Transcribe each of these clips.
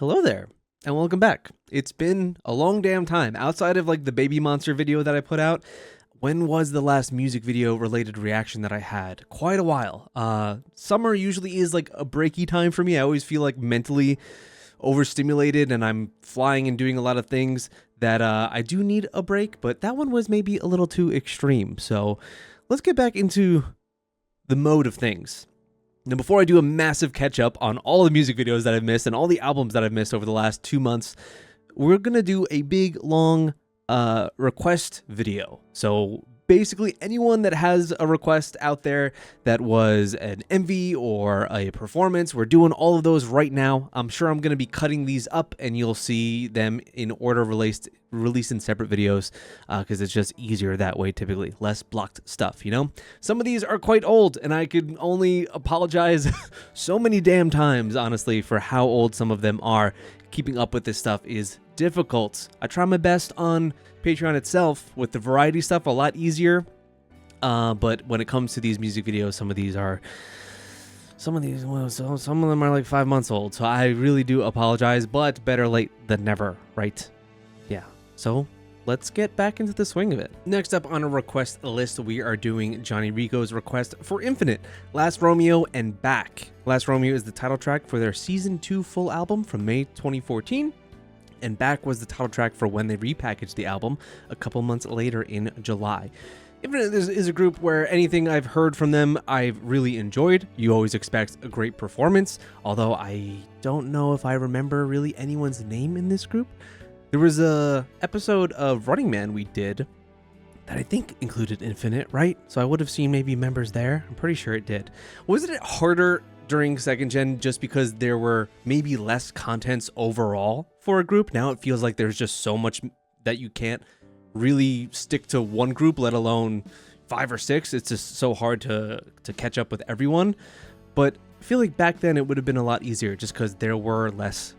Hello there, and welcome back. It's been a long damn time. Outside of like the Baby Monster video that I put out, when was the last music video related reaction that I had? Quite a while. Summer usually is like a breaky time for me. I always feel like mentally overstimulated and I'm flying and doing a lot of things that I do need a break, but that one was maybe a little too extreme. So let's get back into the mode of things. Now, before I do a massive catch up on all the music videos that I've missed and all the albums that I've missed over the last 2 months, we're going to do a big, long request video. So basically, anyone that has a request out there that was an MV or a performance, we're doing all of those right now. I'm sure I'm going to be cutting these up and you'll see them in order released in separate videos because it's just easier that way, typically. Less blocked stuff, you know? Some of these are quite old and I could only apologize so many damn times, honestly, for how old some of them are. Keeping up with this stuff is difficult. I try my best on Patreon itself with the variety stuff, a lot easier. But when it comes to these music videos, some of them are like 5 months old. So I really do apologize, but better late than never, right? Yeah. So let's get back into the swing of it. Next up on a request list, we are doing Johnny Rico's request for Infinite, Last Romeo, and Back. Last Romeo is the title track for their Season 2 full album from May 2014. And Back was the title track for when they repackaged the album a couple months later in July. Infinite is a group where anything I've heard from them I've really enjoyed. You always expect a great performance, although I don't know if I remember really anyone's name in this group. There was a episode of Running Man we did that I think included Infinite, right? So I would have seen maybe members there. I'm pretty sure it did. Wasn't it harder during second gen just because there were maybe less contents overall for a group? Now it feels like there's just so much that you can't really stick to one group, let alone 5 or 6. It's just so hard to catch up with everyone. But I feel like back then it would have been a lot easier just because there were less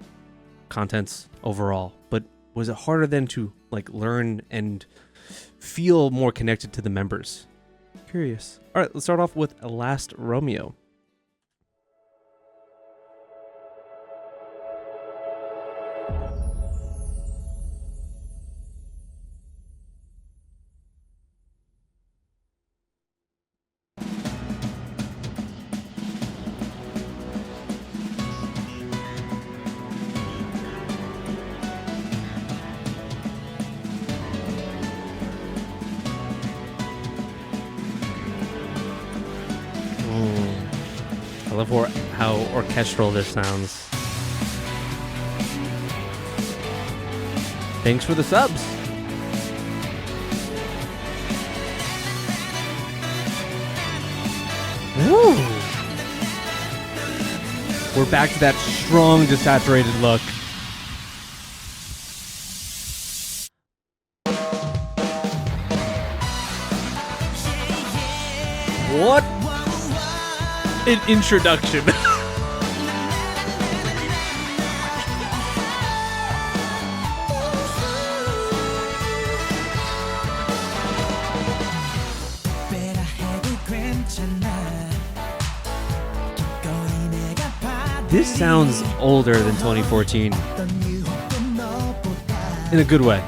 contents overall. But was it harder then to like learn and feel more connected to the members? Curious. All right, let's start off with Last Romeo. I love how orchestral this sounds. Thanks for the subs. Ooh. We're back to that strong desaturated look. What an introduction. This sounds older than 2014 in a good way.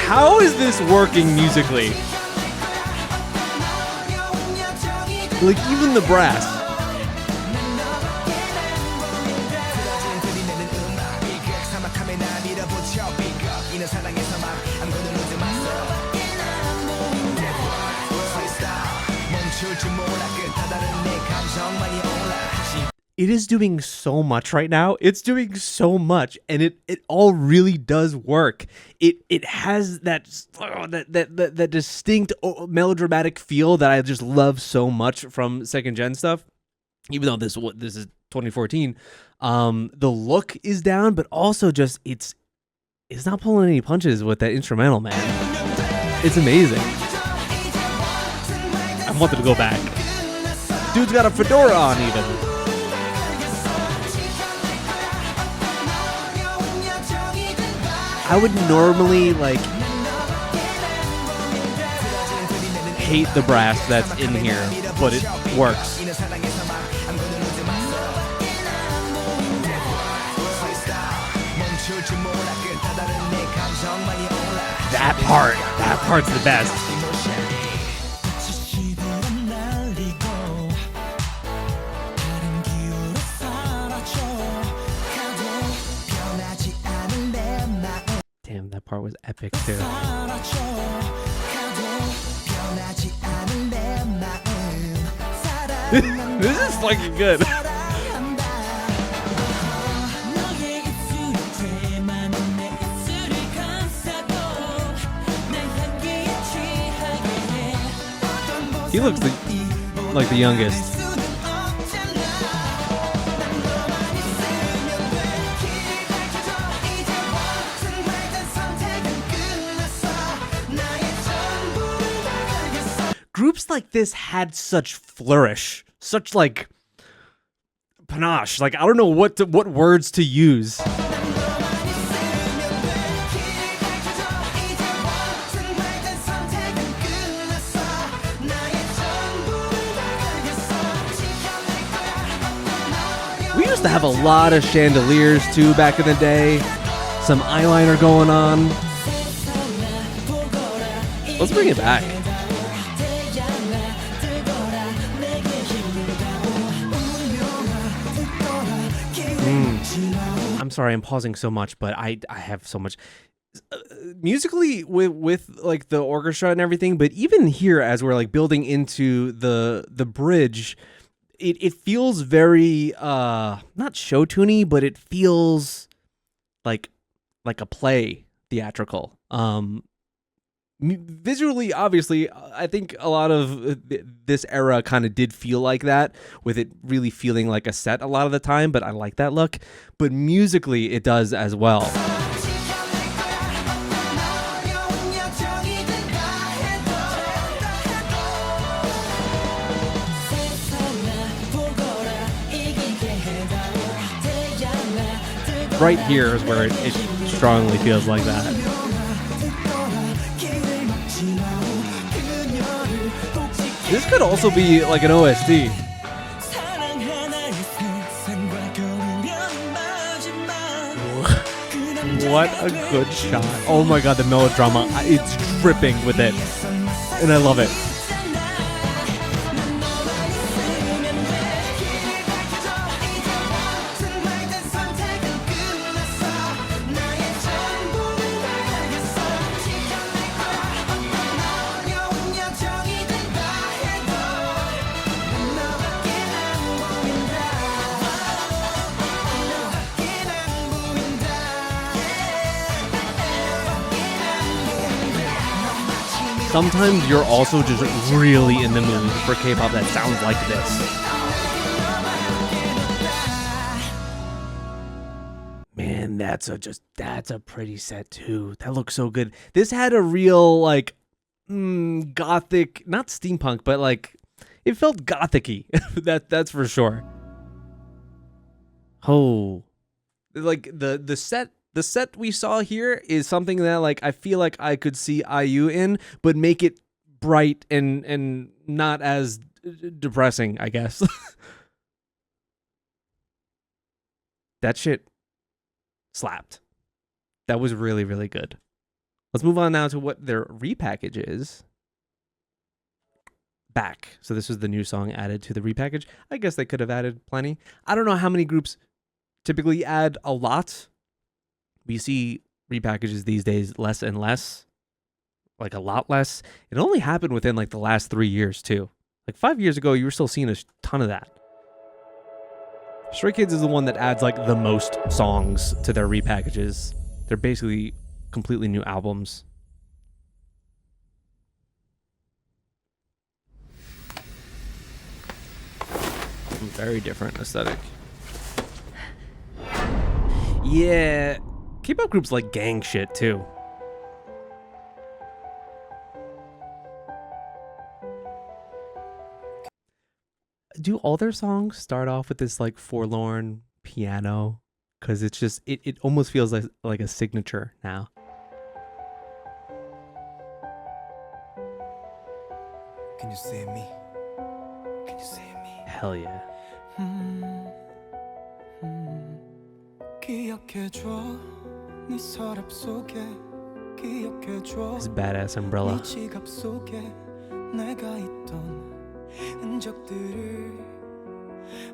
How is this working musically? Like, even the brass. It is doing so much right now. It's doing so much, and it all really does work. It has that distinct melodramatic feel that I just love so much from second gen stuff. Even though this is 2014, the look is down, but also just it's not pulling any punches with that instrumental, man. It's amazing. I wanted to go back. Dude's got a fedora on even. I would normally like hate the brass that's in here, but it works. That part's the best. Damn, that part was epic too. This is fucking good. He looks like the youngest. Groups like this had such flourish, such like panache. Like I don't know what words to use. We used to have a lot of chandeliers too back in the day. Some eyeliner going on. Let's bring it back. I'm sorry, I'm pausing so much, but I have so much musically with like the orchestra and everything. But even here, as we're like building into the bridge, it feels very not show tuney, but it feels like a play theatrical. Visually, obviously, I think a lot of this era kind of did feel like that, with it really feeling like a set a lot of the time, but I like that look. But musically, it does as well. Right here is where it strongly feels like that. This could also be like an OST. What a good shot. Oh my god, the melodrama. It's dripping with it. And I love it. Sometimes you're also just really in the mood for K-pop that sounds like this. Man, that's a pretty set too. That looks so good. This had a real like gothic, not steampunk, but like it felt gothic-y. that's for sure. Oh, like the set. The set we saw here is something that like I feel like I could see IU in, but make it bright and not as depressing, I guess. That shit slapped. That was really, really good. Let's move on now to what their repackage is. Back. So this was the new song added to the repackage. I guess they could have added plenty. I don't know how many groups typically add a lot. We see repackages these days less and less, like a lot less. It only happened within like the last 3 years too. Like 5 years ago, you were still seeing a ton of that. Stray Kids is the one that adds like the most songs to their repackages. They're basically completely new albums. Very different aesthetic. Yeah. K-pop groups like gang shit too. do all their songs start off with this like forlorn piano? Because it's just it almost feels like a signature now. Can you see me? Can you see me? Hell yeah. 기억해줘 네 서랍 속에 기억해줘 This badass umbrella. 네 지갑 속에 내가 있던 흔적들을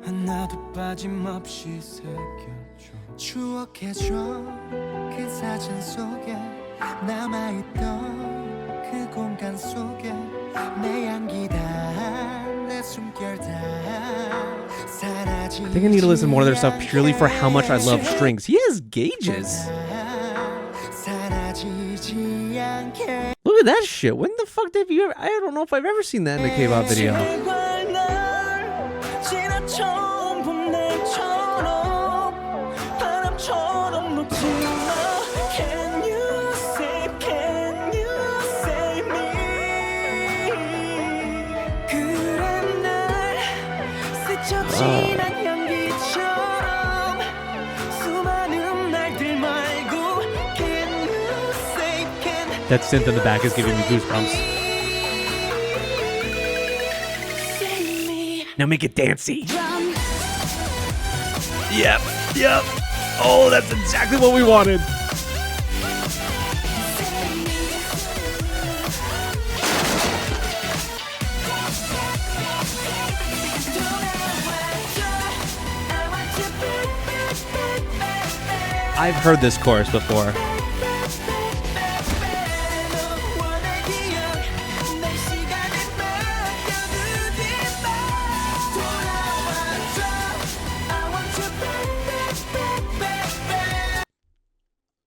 하나도 빠짐없이 새겨줘 추억해줘 그 사진 속에 남아있던 그 공간 속에 내 향기 다내 숨결 다 I think I need to listen to more of their stuff purely for how much I love strings. He has gauges. Look at that shit. When the fuck have you ever... I don't know if I've ever seen that in a K-pop video. That synth in the back is giving me goosebumps. Now make it dancey. Yep. Oh, that's exactly what we wanted. I've heard this chorus before.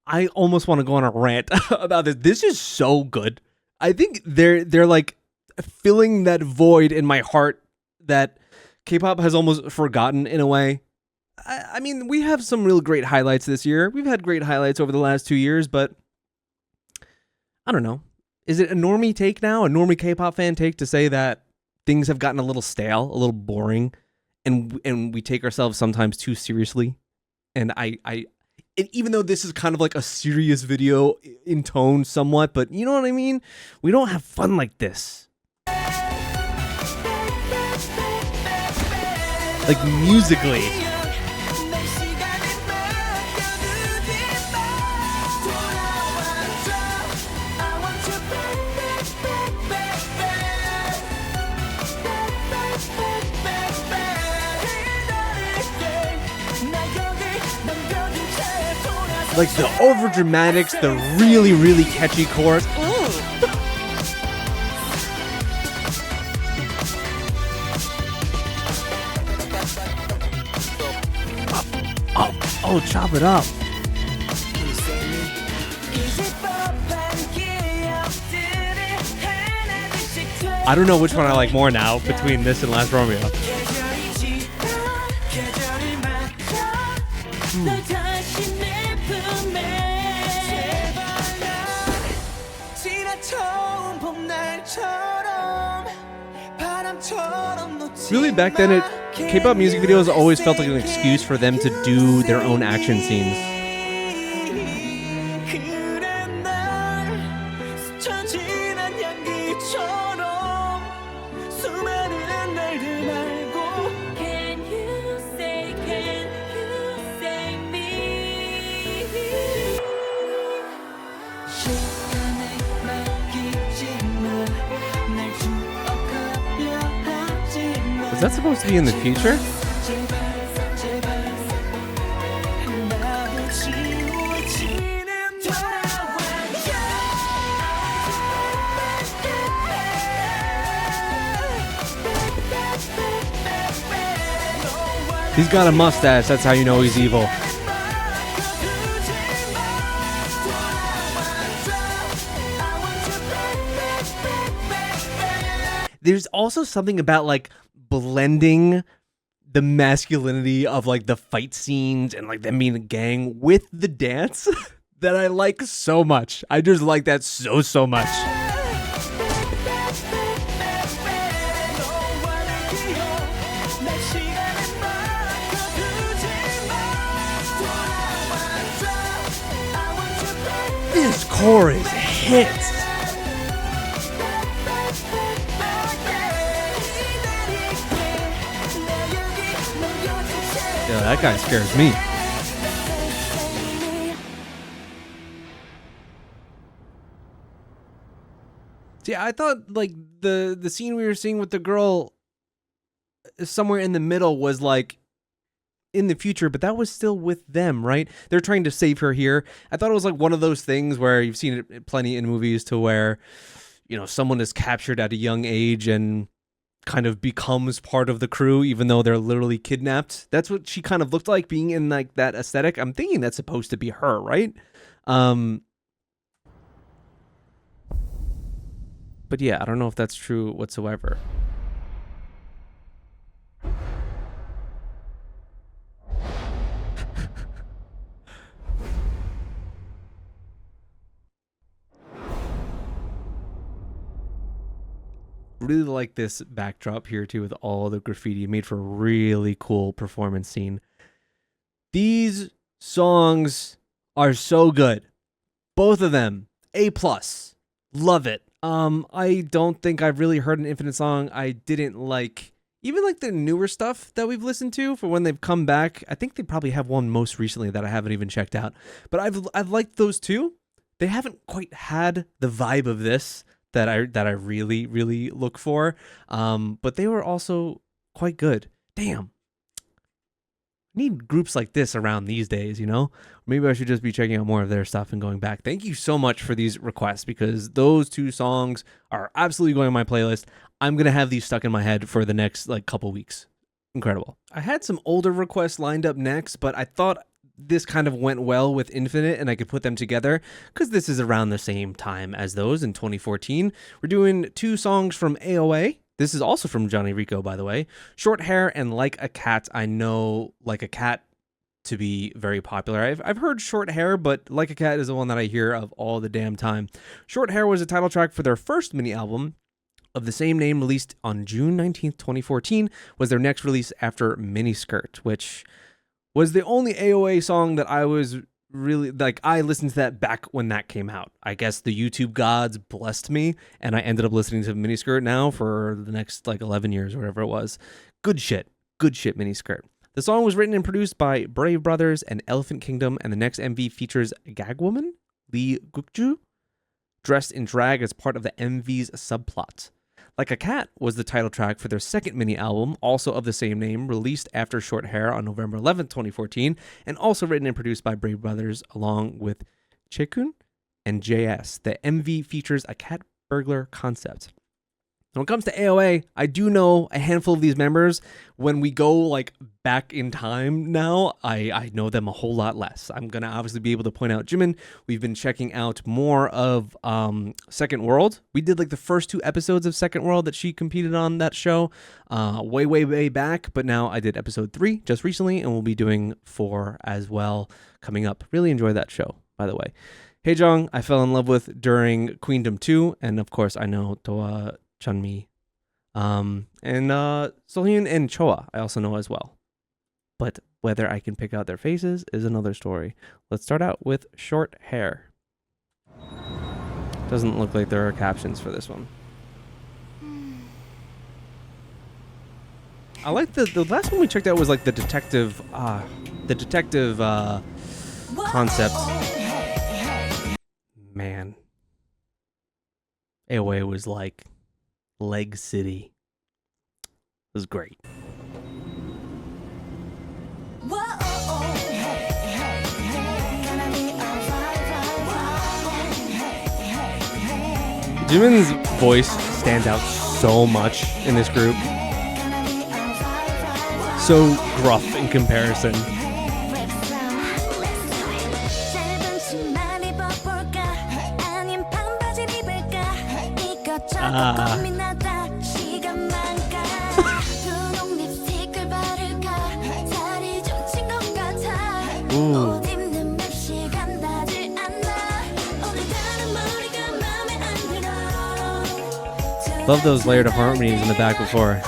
I almost want to go on a rant about this. This is so good. I think they're like filling that void in my heart that K-pop has almost forgotten in a way. I mean, we have some real great highlights this year. We've had great highlights over the last 2 years, but I don't know. Is it a normie take now, a normie K-pop fan take to say that things have gotten a little stale, a little boring, and we take ourselves sometimes too seriously? And and even though this is kind of like a serious video in tone somewhat, but you know what I mean? We don't have fun like this. Like musically. Like the over dramatics, the really, really catchy chorus. Oh, chop it up. I don't know which one I like more now between this and Last Romeo. Really, back then, K-pop music videos always felt like an excuse for them to do their own action scenes. Is that supposed to be in the future? He's got a mustache, that's how you know he's evil. There's also something about like blending the masculinity of like the fight scenes and like them being a gang with the dance that I like so much. I just like that so much. chorus hits. Yeah, that guy scares me. See, I thought like the scene we were seeing with the girl somewhere in the middle was like in the future, but that was still with them, right? They're trying to save her here. I thought it was like one of those things where you've seen it plenty in movies to where, you know, someone is captured at a young age and kind of becomes part of the crew, even though they're literally kidnapped. That's what she kind of looked like, being in like that aesthetic. I'm thinking that's supposed to be her, right? But yeah, I don't know if that's true whatsoever. Really like this backdrop here too with all the graffiti. It made for a really cool performance scene. These songs are so good. Both of them, A+. Love it. I don't think I've really heard an Infinite song I didn't like. Even like the newer stuff that we've listened to for when they've come back. I think they probably have one most recently that I haven't even checked out. But I've liked those too. They haven't quite had the vibe of this that I really, really look for. But they were also quite good. Damn. Need groups like this around these days, you know? Maybe I should just be checking out more of their stuff and going back. Thank you so much for these requests, because those two songs are absolutely going on my playlist. I'm going to have these stuck in my head for the next like couple weeks. Incredible. I had some older requests lined up next, but I thought this kind of went well with Infinite and I could put them together because this is around the same time as those in 2014. We're doing two songs from AOA. This is also from Johnny Rico, by the way. Short Hair and Like a Cat. I know Like a Cat to be very popular. I've heard Short Hair, but Like a Cat is the one that I hear of all the damn time. Short Hair was a title track for their first mini album of the same name, released on June 19th, 2014, was their next release after Miniskirt, which was the only AOA song that I was really like. I listened to that back when that came out. I guess the YouTube gods blessed me and I ended up listening to Miniskirt now for the next like 11 years or whatever it was. Good shit Miniskirt. The song was written and produced by Brave Brothers and Elephant Kingdom, and the next MV features Gagwoman Lee Gukju dressed in drag as part of the MV's subplot. Like a Cat was the title track for their second mini album, also of the same name, released after Short Hair on November 11th, 2014, and also written and produced by Brave Brothers along with Chekun and JS. The MV features a cat burglar concept. When it comes to AOA, I do know a handful of these members. When we go like back in time now, I know them a whole lot less. I'm going to obviously be able to point out Jimin. We've been checking out more of Second World. We did like the first 2 episodes of Second World that she competed on that show way back. But now I did episode 3 just recently, and we'll be doing 4 as well coming up. Really enjoy that show, by the way. Haejong, I fell in love with during Queendom 2. And of course, I know Toa Chunmi, and Sohyun and Choa I also know as well. But whether I can pick out their faces is another story. Let's start out with Short Hair. Doesn't look like there are captions for this one. I like the last one we checked out was like the detective concept. Man, AOA was like Leg City. It was great. Jimin's voice stands out so much in this group. So gruff in comparison. Ooh. Love those layered harmonies in the back before.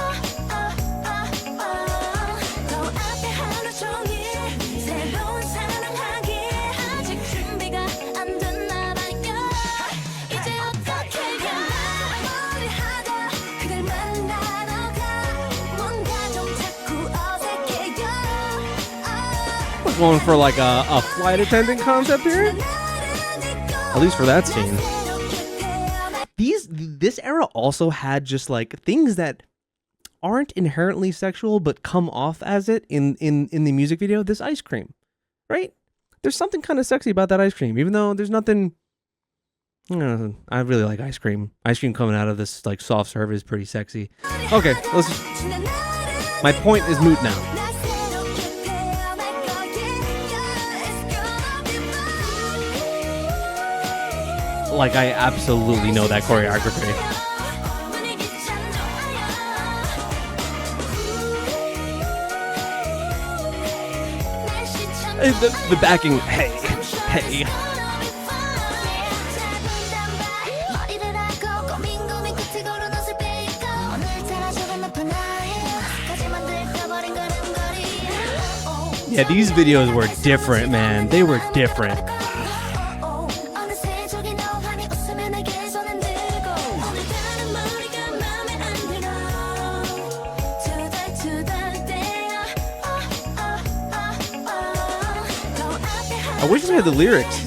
going for like a flight attendant concept here. At least for that scene. This era also had just like things that aren't inherently sexual but come off as it in the music video. This ice cream, right? There's something kind of sexy about that ice cream, even though there's nothing. I really like ice cream. Ice cream coming out of this like soft serve is pretty sexy. Okay, let's just, my point is moot now. Like, I absolutely know that choreography. The backing, hey. Yeah, these videos were different, man. They were different. I wish we had the lyrics.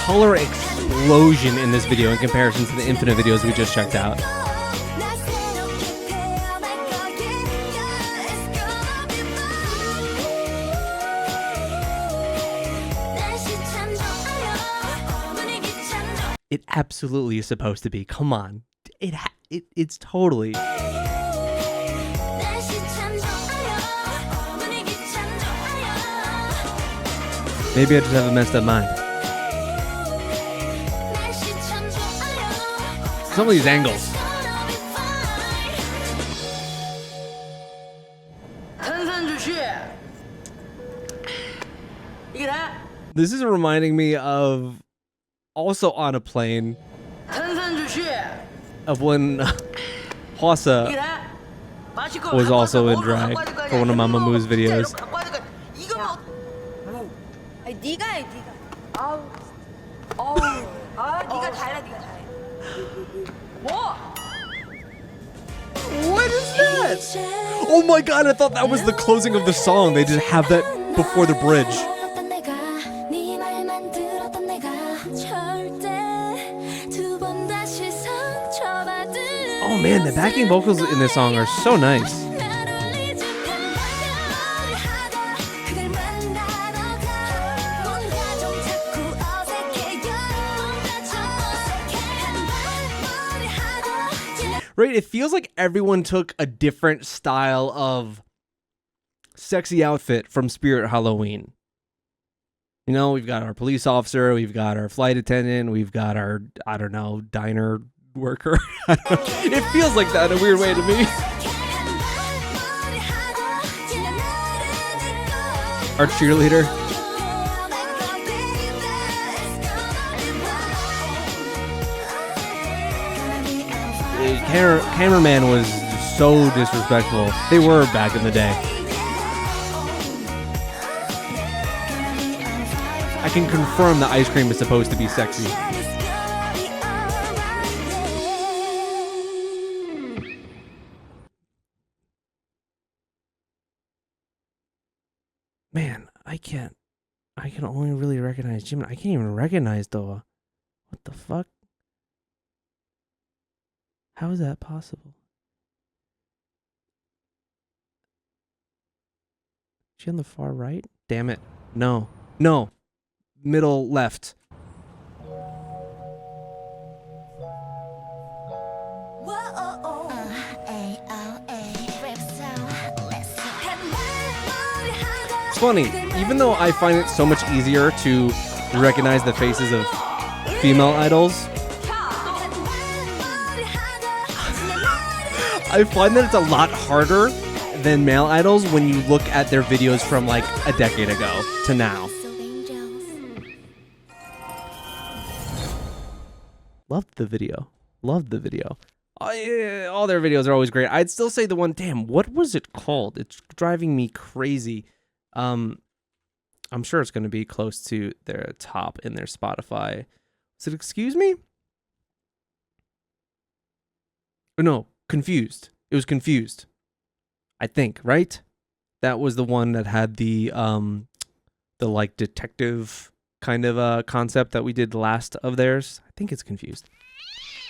Color explosion in this video in comparison to the infinite videos we just checked out. It absolutely is supposed to be. Come on. It's totally. Maybe I just have a messed up mind. Some of these angles. This is reminding me of also on a plane of when Hwasa was also in drag for one of Mamamoo videos. What is that? Oh my god, I thought that was the closing of the song. They just have that before the bridge. Oh man, the backing vocals in this song are so nice. Right, it feels like everyone took a different style of sexy outfit from Spirit Halloween. You know, we've got our police officer, we've got our flight attendant, we've got our, I don't know, diner worker. It feels like that in a weird way to me. Our cheerleader. Cameraman was so disrespectful. They were back in the day. I can confirm the ice cream is supposed to be sexy. Man, I can only really recognize Jimin. I can't even recognize Doa. What the fuck? How is that possible? Is she on the far right? Damn it. No. No. Middle left. It's funny. Even though I find it so much easier to recognize the faces of female idols, I find that it's a lot harder than male idols when you look at their videos from like a decade ago to now. Loved the video. Loved the video. All their videos are always great. I'd still say the one, damn, what was it called? It's driving me crazy. I'm sure it's going to be close to their top in their Spotify. Is it Excuse Me? Oh, no, Confused. It was Confused. I think, right? That was the one that had the like detective kind of concept that we did last of theirs. I think it's Confused.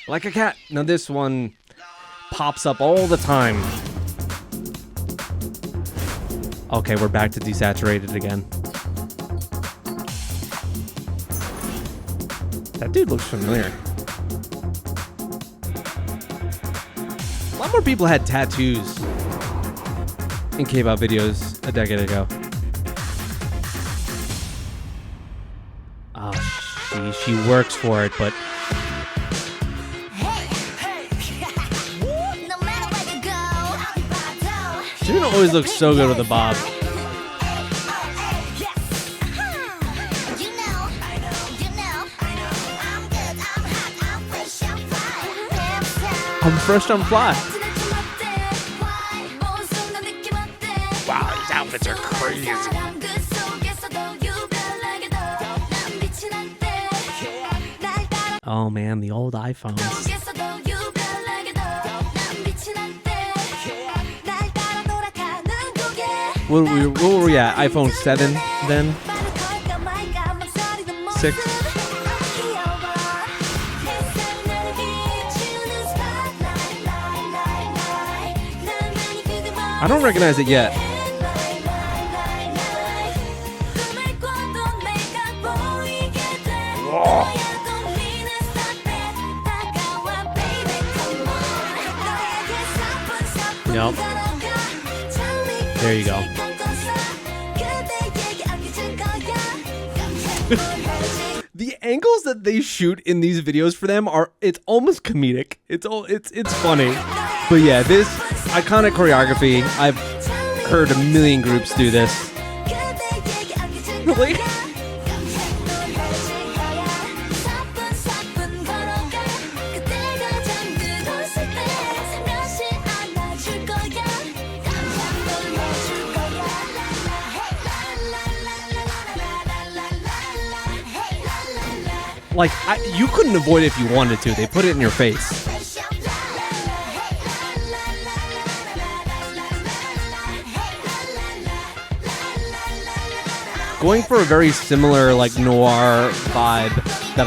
Like a Cat. Now this one pops up all the time. Okay, we're back to Desaturated again. That dude looks familiar. A lot more people had tattoos in K-pop videos a decade ago. Oh, she works for it, but she didn't always look so good with the bob. I'm fresh, I'm fly. Wow, these outfits are crazy. Oh man, the old iPhones. What were we at? iPhone 7 then? 6? I don't recognize it yet. Whoa. Yep. There you go. The angles that they shoot in these videos for them it's almost comedic. It's funny. But yeah, this iconic choreography, I've heard a million groups do this. Really? Like, you couldn't avoid it if you wanted to. They put it in your face. Going for a very similar, like, noir vibe that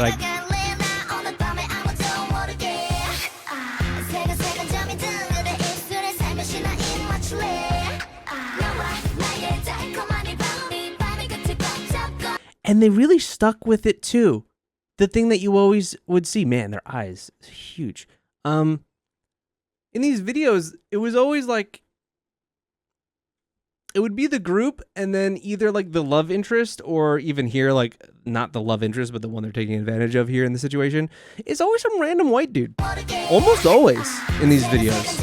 and they really stuck with it, too. The thing that you always would see, man, their eyes, huge. In these videos, it was always like, it would be the group and then either like the love interest or even here, like not the love interest, but the one they're taking advantage of here in the situation is always some random white dude. Almost always in these videos.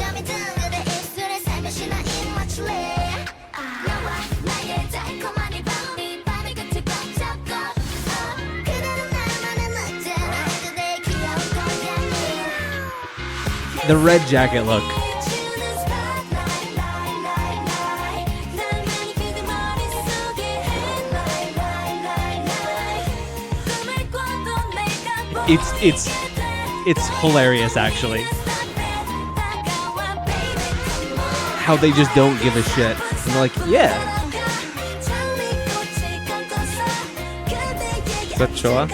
The red jacket look. It's hilarious, actually. How they just don't give a shit. And they're like, yeah. Is that Choa?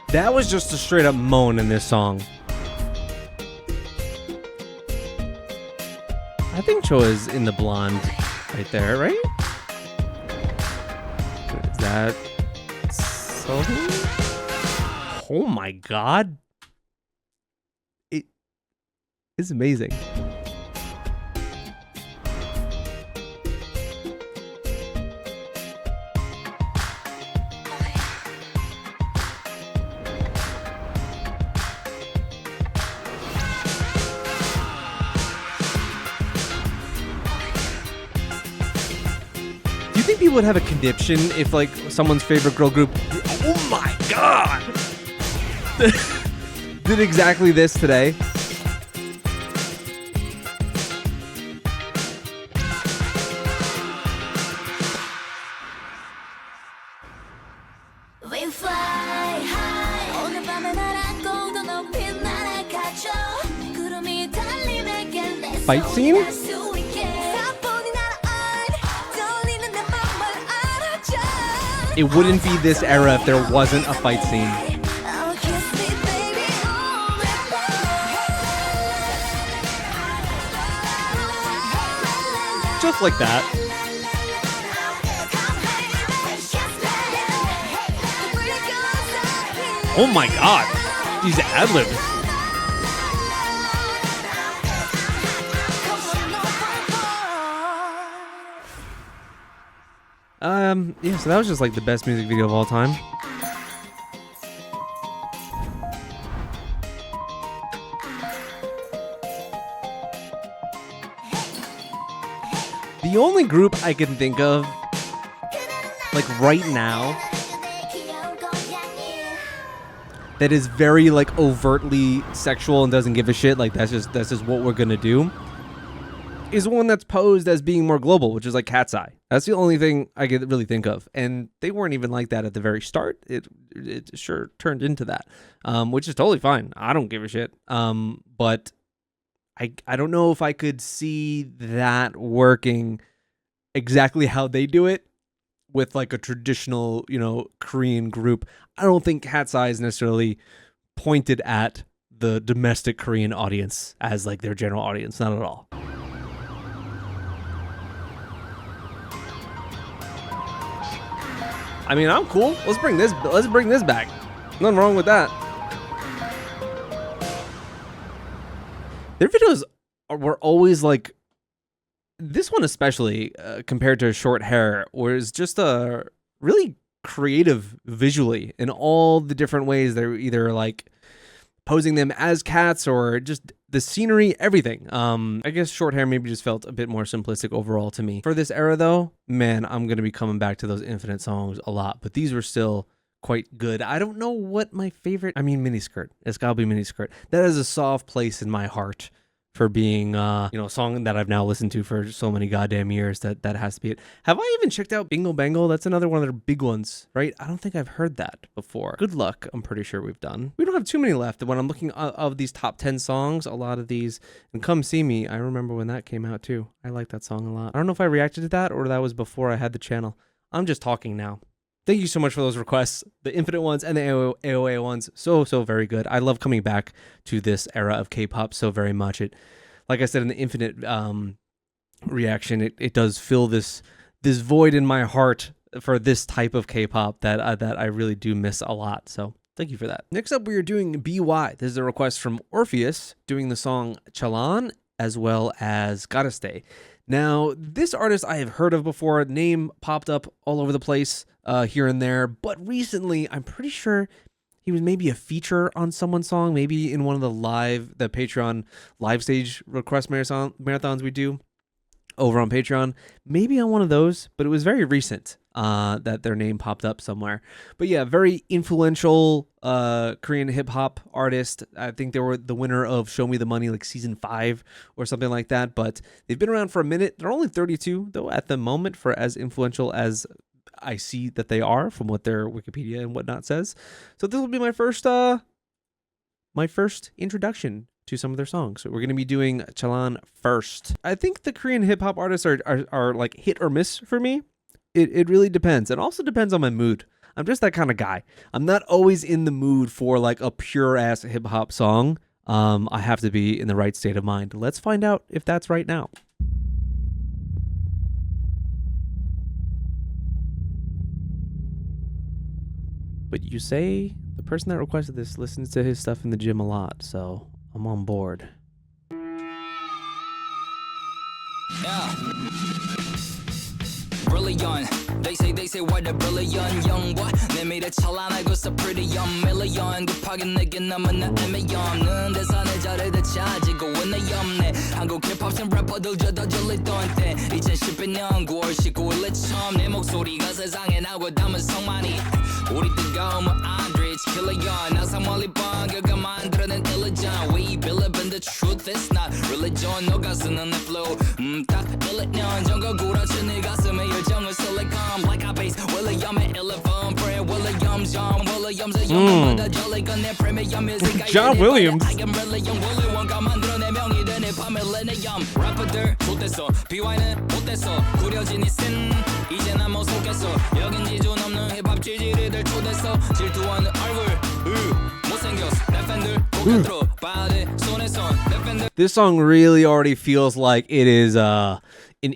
That was just a straight up moan in this song. I think Choa is in the blonde right there, right? Is that so? Oh my god. It is amazing. think people would have a conniption if like someone's favorite girl group, oh my god, did exactly this today. We fly high. 오늘 밤에 날 안고 더 높이 날아가죠. 구름이 달리면 내 Fight scene? It wouldn't be this era if there wasn't a fight scene. Just like that. Oh my god, these ad-libs. Yeah, so that was just like the best music video of all time. The only group I can think of, like right now, that is very like overtly sexual and doesn't give a shit, like that's just what we're gonna do, is one that's posed as being more global, which is like Cat's Eye. That's the only thing I could really think of, and they weren't even like that at the very start. It sure turned into that, which is totally fine. I don't give a shit. But I don't know if I could see that working exactly how they do it with like a traditional, you know, Korean group. I don't think Cat's Eye is necessarily pointed at the domestic Korean audience as like their general audience. Not at all. I mean, I'm cool. Let's bring this back. Nothing wrong with that. Their videos were always like, this one especially, compared to Short Hair, was just really creative visually in all the different ways. They're either like posing them as cats or just the scenery, everything. I guess Short Hair maybe just felt a bit more simplistic overall to me. For this era though, man, I'm going to be coming back to those Infinite songs a lot, but these were still quite good. I don't know what my favorite, I mean, Miniskirt. It's gotta be Miniskirt. That has a soft place in my heart for being, you know, a song that I've now listened to for so many goddamn years. That has to be it. Have I even checked out Bingo Bango? That's another one of their big ones, right? I don't think I've heard that before. Good Luck, I'm pretty sure we've done. We don't have too many left. When I'm looking of these top 10 songs, a lot of these, and Come See Me, I remember when that came out too. I like that song a lot. I don't know if I reacted to that or that was before I had the channel. I'm just talking now. Thank you so much for those requests. The Infinite ones and the AOA ones, so very good. I love coming back to this era of K-pop so very much. It, like I said in the Infinite reaction, it does fill this void in my heart for this type of K-pop that I really do miss a lot. So thank you for that. Next up, we are doing BewhY. This is a request from Orpheus doing the song CHALLAN as well as GOTTASADE. Now, this artist I have heard of before. Name popped up all over the place here and there, but recently I'm pretty sure he was maybe a feature on someone's song, maybe in one of the Patreon live stage request marathons we do over on Patreon. Maybe on one of those, but it was very recent that their name popped up somewhere. But yeah, very influential Korean hip hop artist. I think they were the winner of Show Me the Money, like season 5 or something like that. But they've been around for a minute. They're only 32 though at the moment, for as influential as I see that they are from what their Wikipedia and whatnot says. So this will be my first introduction to some of their songs. So we're going to be doing CHALLAN first. I think the Korean hip hop artists are like hit or miss for me. It really depends. It also depends on my mood. I'm just that kind of guy. I'm not always in the mood for like a pure ass hip hop song. I have to be in the right state of mind. Let's find out if that's right now. But you say the person that requested this listens to his stuff in the gym a lot, so I'm on board. Yeah. Really on They say what a brilliant young boy 내 미래 찬란하고 so pretty young million 급하게 내게 남은 나 애매없는 대산의 자리를 차지고 있는 염내 한국 힙합신 래퍼들 저다 졸리던 때 2012년 9월 19일에 처음 내 목소리가 세상에 나고 담은 성만이 우리 뜨거운 Andrich Killian 항상 멀리 번개가 만들어낸 illusion We believe in the truth it's not religion 너가 쓰는 내 flow 딱 1년 전거 구라친 네 가슴에 열정을 silicon Black eye base William의 11 Pray Williams John Williams 영화보다 졸리건 내 프리미엄 뮤직 John Williams I am really young willy원가 만들어 내 명이 되네 밤에 레네엄 래퍼들 못됐어 BewhY는 못됐어 구려진 이씬 이제 난 못 속겠어 여긴 기준 없는 힙합 지지리들 초대서 질투하는 얼굴 못생겼어 내 팬들 고개 들어 봐야 돼 손에 손 내 팬들 This song really already feels like it is an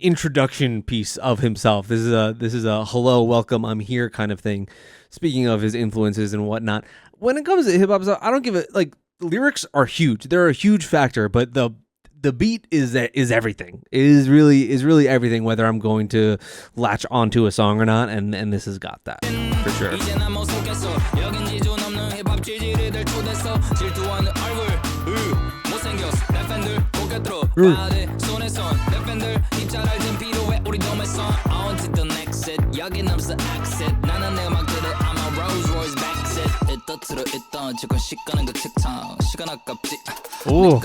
introduction piece of himself. This is a hello, welcome, I'm here kind of thing. Speaking of his influences and whatnot, when it comes to hip hop stuff, I don't give it like lyrics are huge. They're a huge factor, but the beat is everything. It is really everything. Whether I'm going to latch onto a song or not, and this has got that for sure. Ooh.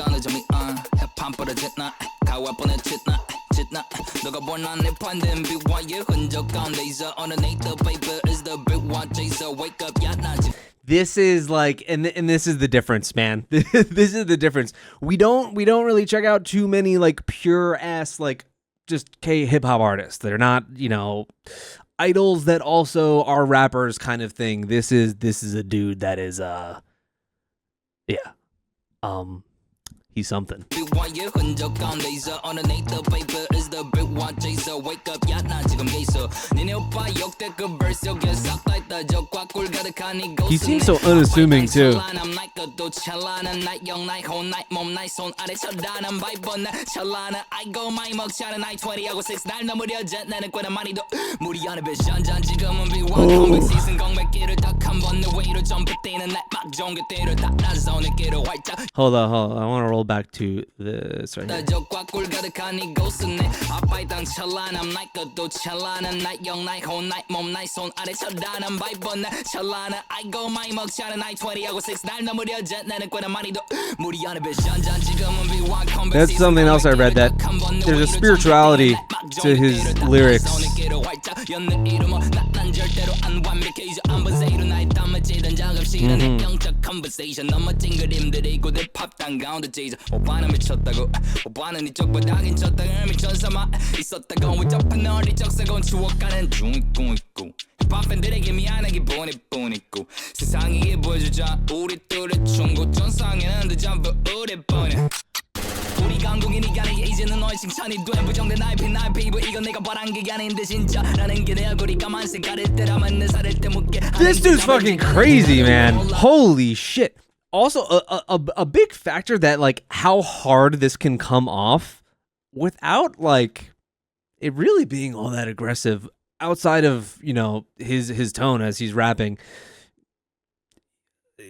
This is like, and this is the difference, man. This is the difference. We don't really check out too many like pure ass like just K hip hop artists. They're not, you know, idols that also are rappers kind of thing. This is a dude that is he's something. He seems so unassuming too. Hold on. I want to roll back to this right here. That's something else I read, that there's a spirituality to his lyrics. This dude's fucking crazy, man. Holy shit. Also, a big factor that like how hard this can come off without like it really being all that aggressive outside of, you know, his tone as he's rapping.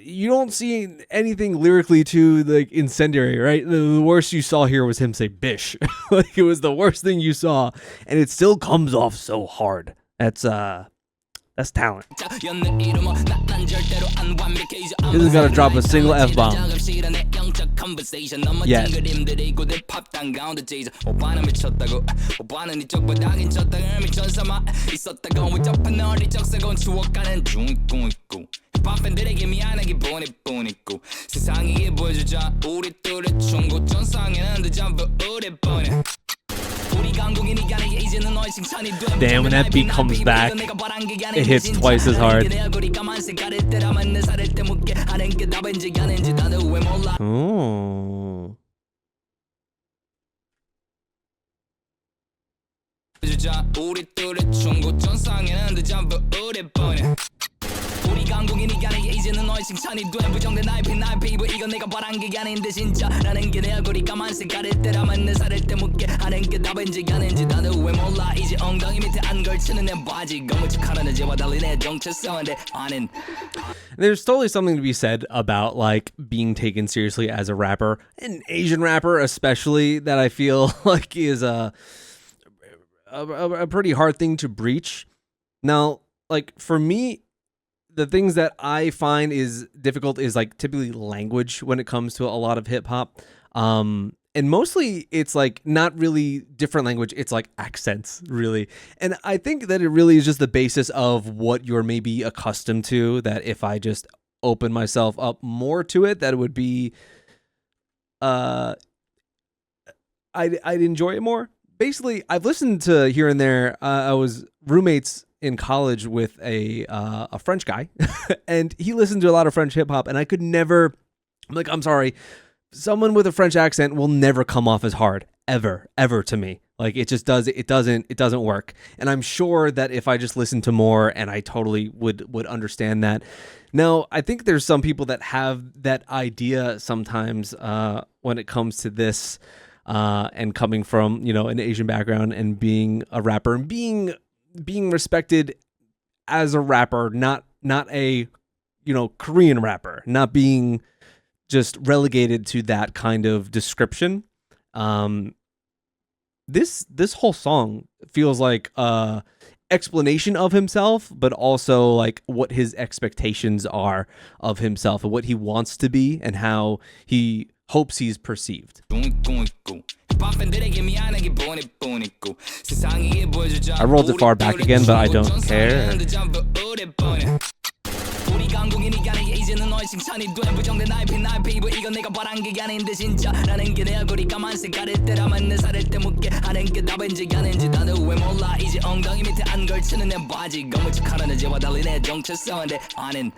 You don't see anything lyrically too like incendiary, right? The worst you saw here was him say bish. Like it was the worst thing you saw, and it still comes off so hard. That's talent. He doesn't gotta drop a single F-bomb. Yeah. 팬들에게 미안하게 보냈고 세상에게 보여주자 우리 둘의 중고전상에는 늦잠부 우리 보내 Damn, when that beat comes back, it hits twice as hard. Ooh. 강국이니까 이제는 너의 칭찬이 돼 부정된 나의 피부 이건 내가 바란 게 아닌데 진짜라는 게 내 얼굴이 까만색 가릴 때라면 내 살을 때 묻게 하는 게 답인지 아닌지 나도 왜 몰라 이제 엉덩이 밑에 안 걸치는 내 바지 거무직하는 애제와 달리 내 정체성인데 아닌. There's totally something to be said about like being taken seriously as a rapper, an Asian rapper especially, that I feel like is a pretty hard thing to breach. Now, like for me, the things that I find is difficult is like typically language when it comes to a lot of hip hop. And mostly it's like not really different language. It's like accents really. And I think that it really is just the basis of what you're maybe accustomed to, that if I just open myself up more to it, that it would be, I'd enjoy it more. Basically, I've listened to here and there. I was roommates in college with a French guy, and he listened to a lot of French hip hop, and I could never. I'm like, I'm sorry, someone with a French accent will never come off as hard ever to me. Like it just does. It doesn't work. And I'm sure that if I just listened to more, and I totally would understand that. Now, I think there's some people that have that idea sometimes when it comes to this. And coming from, you know, an Asian background and being a rapper and being respected as a rapper, not a, you know, Korean rapper, not being just relegated to that kind of description. This whole song feels like explanation of himself, but also like what his expectations are of himself and what he wants to be and how he hopes he's perceived. I rolled it far back again, but I don't care. 이제는 너의 칭찬이 돼 부정된 나의 피부 이건 내가 바란 게 아닌데 진짜라는 게 내 얼굴이 까만색 가릴 때라면 내 살을 때 묻게 하는 게 답인지 아닌지 나도 왜 몰라 이제 엉덩이 밑에 안 걸치는 내 바지 거무직하는 애제와 달리 내 정체성인데 아닌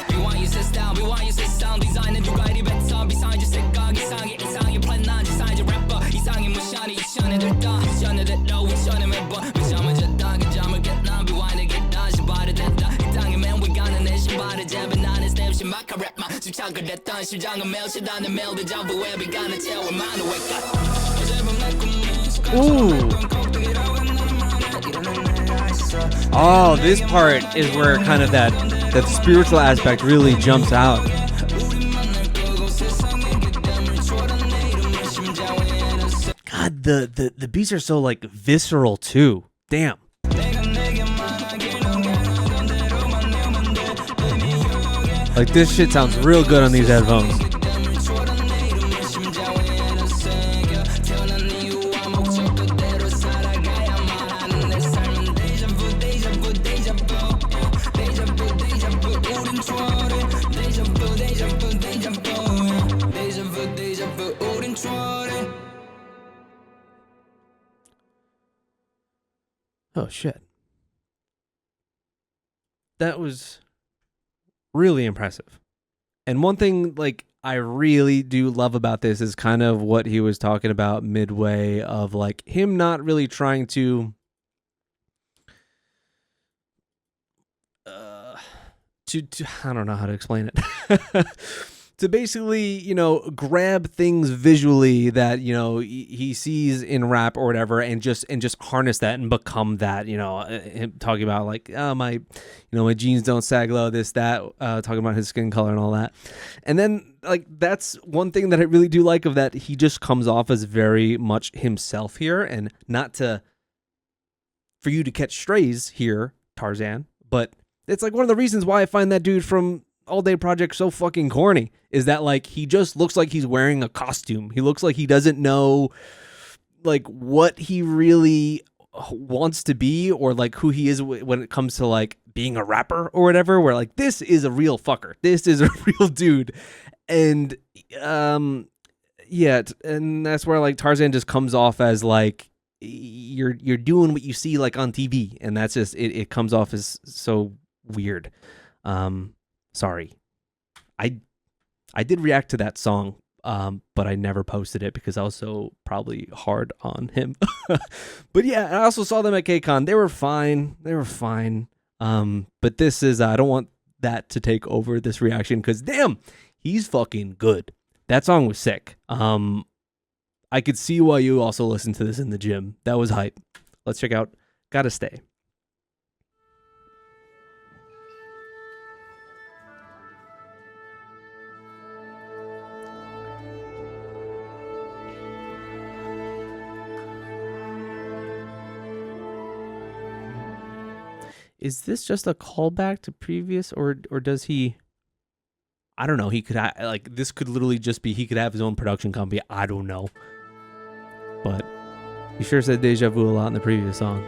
BewhY style, BewhY sound 디자인은 누가 이리 뱉어 비상이 생각 이상해 플랜 난 지상이 래퍼 이상이 무시하니 이천에 들다 이천에 들어 이천에 매번 미잠을 잤다 그 잠을 깼나 BewhY 내게 다시 발이 됐다 이 땅에 맨 위 가는 내 신발을 잡은 나는 스텝 신박한 랩만 집착을 했던 심장은 매일 시다는 매일 데자부 웹이 가는 채워 많은 왜까 Oh, this part is where kind of that spiritual aspect really jumps out. God, the beats are so like visceral too. Damn. Like this shit sounds real good on these headphones. Oh shit. That was really impressive. And one thing like I really do love about this is kind of what he was talking about midway of like him not really trying to I don't know how to explain it. To basically, you know, grab things visually that, you know, he sees in rap or whatever and just harness that and become that, you know, him talking about like, my jeans don't sag low, this, that, talking about his skin color and all that. And then like, that's one thing that I really do like of that. He just comes off as very much himself here, and not for you to catch strays here, Tarzan, but it's like one of the reasons why I find that dude from All Day Project so fucking corny, is that like he just looks like he's wearing a costume. He looks like he doesn't know like what he really wants to be or like who he is when it comes to like being a rapper or whatever, where like this is a real fucker. This is a real dude. And yeah, and that's where like Tarzan just comes off as like you're doing what you see like on TV, and that's just it comes off as so weird. Sorry. I did react to that song but I never posted it because I was so probably hard on him. But yeah, I also saw them at KCON. They were fine. But this is, I don't want that to take over this reaction because damn, he's fucking good. That song was sick. I could see why you also listened to this in the gym. That was hype. Let's check out Gotta Stay. Is this just a callback to previous, or does he? I don't know. He could like this could literally just be he could have his own production company. I don't know. But he sure said deja vu a lot in the previous song.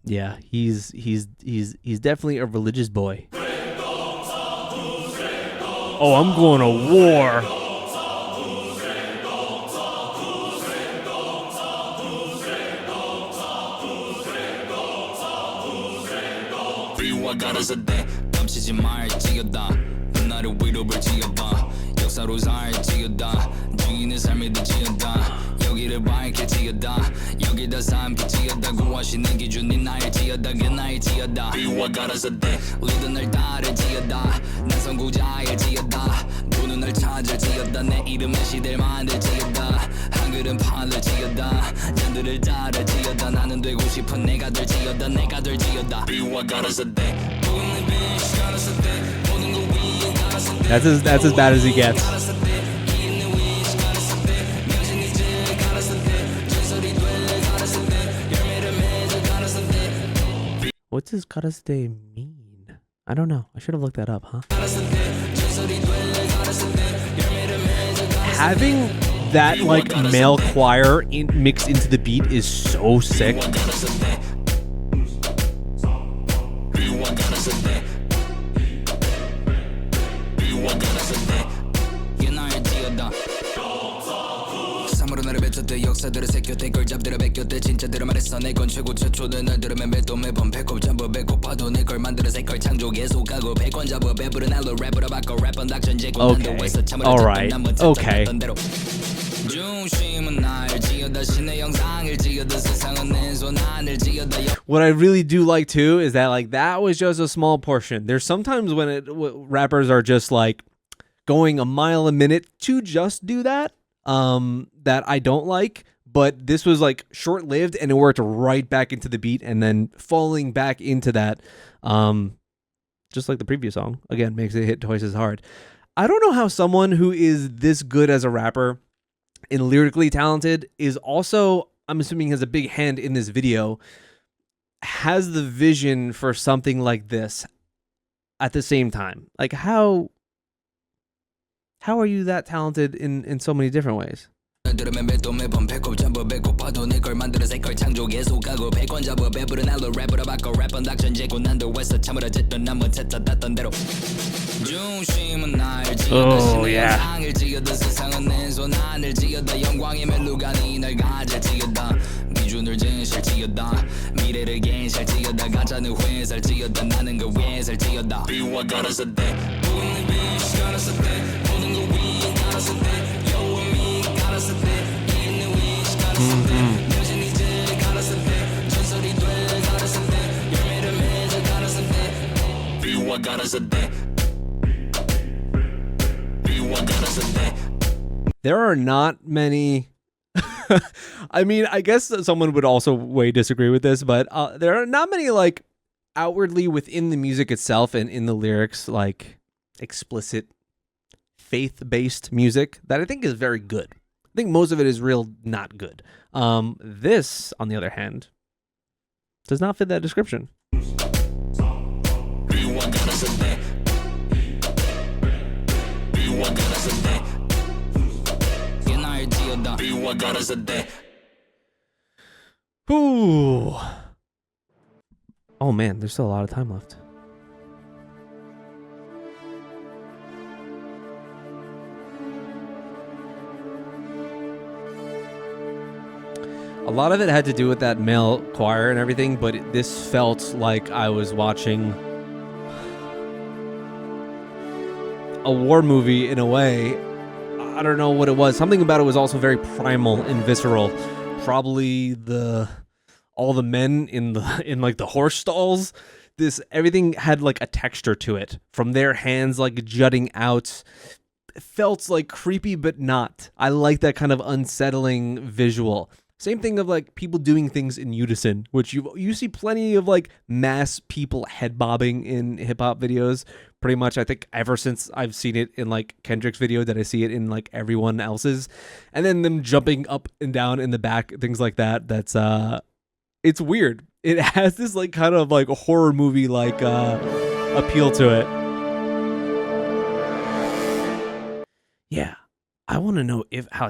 Yeah, he's definitely a religious boy. Oh, I'm going to war. BewhY GOTTASADE 깜치지 말지어다 나를 위로 불지어봐 역사로 살지어다 증인의 삶이 되지어다 여기를 밝힐지어다 여기다 삼킬지어다 구하시는 기준이 나일지어다 그 나일지어다 BewhY GOTTASADE 리더 날 따를지어다 난 선구자일지어다 누누 날 찾을지어다 내 이름의 시대를 만들지어다 한글은 팔을지어다 잔들을 따를지어다 나는 되고 싶은 내가 될지어다 내가 될지어다 BewhY GOTTASADE That's as bad as he gets. What does Gottesday mean? I don't know. I should have looked that up, huh? Having that like male choir mixed into the beat is so sick. 역사들을 새겼대 걸 잡들어 베꼈대 진짜들을 말했어 내건 최고 최초들 날 들으면 매도 매번 배꼽 잡아 배고파도 내걸 만들어 새걸 창조 계속하고 백원 잡아 배부른 알로 랩으로 바꿔 랩은 닥션 제고 난도 했어 참으로 alright. Okay. 중심은 날 지어다 신의 영상을 지어다 세상은 내 손 안을 지어다. What I really do like too is that like that was just a small portion. There's sometimes when rappers are just like going a mile a minute to just do that. That I don't like, but this was like short-lived and it worked right back into the beat and then falling back into that, just like the previous song, again, makes it hit twice as hard. I don't know how someone who is this good as a rapper and lyrically talented is also, I'm assuming has a big hand in this video, has the vision for something like this at the same time. Like how are you that talented in so many different ways? 들으면 매도 매번 배꼽 잡아 배고파도 내걸 만들어 새걸 창조 계속하고 백원 잡아 배부른 알로 랩으로 바꿔 랩은 닥션 제고 난도 했어 참으로 짓던 남은 채차 땄던 대로 중심은 날 지어다 신의 영상을 지어다 세상은 내 손 안을 지어다 영광의 멜로가 날 가질지어다 기준을 진실지어다 미래를 괜실지어다 가짜는 회살지어다 나는 그 회살지어다 BewhY GOTTASADE 보이는 빛 GOTTASADE 보는 거 위 GOTTASADE BewhY GOTTASADE. There are not many. I mean, I guess someone would also way disagree with this, but there are not many like outwardly within the music itself and in the lyrics like explicit faith-based music that I think is very good. I think most of it is real not good. This, on the other hand, does not fit that description. Ooh. Oh man, there's still a lot of time left. A lot of it had to do with that male choir and everything, but this felt like I was watching a war movie in a way. I don't know what it was. Something about it was also very primal and visceral. Probably all the men in like the horse stalls. Everything had like a texture to it, from their hands like jutting out. It felt like creepy, but not. I like that kind of unsettling visual. Same thing of like people doing things in unison, which you see plenty of like mass people head bobbing in hip hop videos. Pretty much, I think ever since I've seen it in like Kendrick's video, that I see it in like everyone else's, and then them jumping up and down in the back, things like that. That's it's weird. It has this like kind of like a horror movie like appeal to it. Yeah. I want to know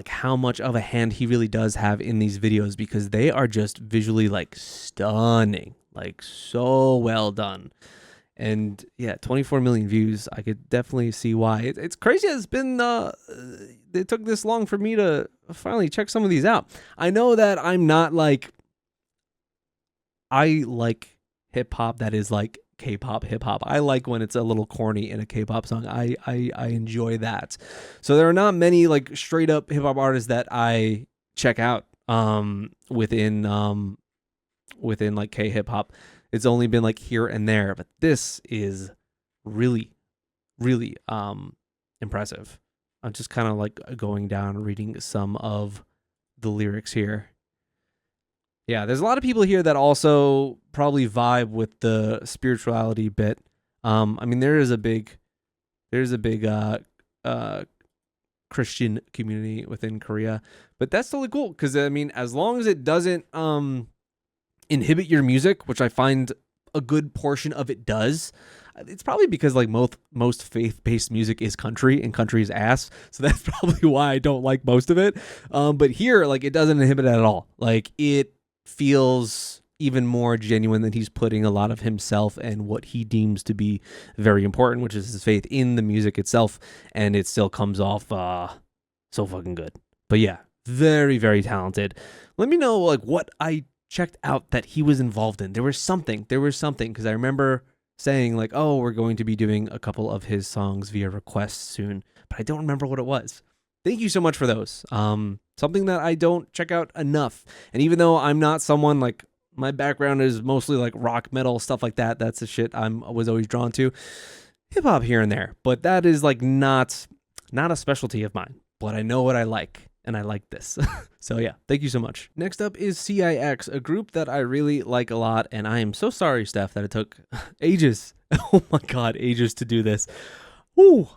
how much of a hand he really does have in these videos, because they are just visually like stunning, like so well done. And yeah, 24 million views. I could definitely see why. It's crazy. It's been it took this long for me to finally check some of these out. I know that I'm not like, I like hip hop that is like K-pop hip hop. I like when it's a little corny in a K-pop song. I enjoy that. So there are not many like straight up hip hop artists that I check out within like K-hip hop. It's only been like here and there, but this is really impressive. I'm just kind of like going down reading some of the lyrics here. Yeah, there's a lot of people here that also probably vibe with the spirituality bit. I mean, there's a big Christian community within Korea, but that's totally cool, because I mean, as long as it doesn't inhibit your music, which I find a good portion of it does. It's probably because like most faith-based music is country, and country's ass, so that's probably why I don't like most of it. But here, like, it doesn't inhibit it at all. Like, it feels even more genuine that he's putting a lot of himself and what he deems to be very important, which is his faith, in the music itself, and it still comes off so fucking good. But yeah, very, very talented. Let me know like what I checked out that he was involved in. There was something, because I remember saying like, oh, we're going to be doing a couple of his songs via request soon, but I don't remember what it was. Thank you so much for those. Something that I don't check out enough. And even though I'm not someone like, my background is mostly like rock, metal, stuff like that. That's the shit I was always drawn to. Hip hop here and there, but that is like not a specialty of mine. But I know what I like, and I like this. So yeah, thank you so much. Next up is CIX, a group that I really like a lot, and I am so sorry, Steph, that it took ages. Oh my god, ages to do this. Woo.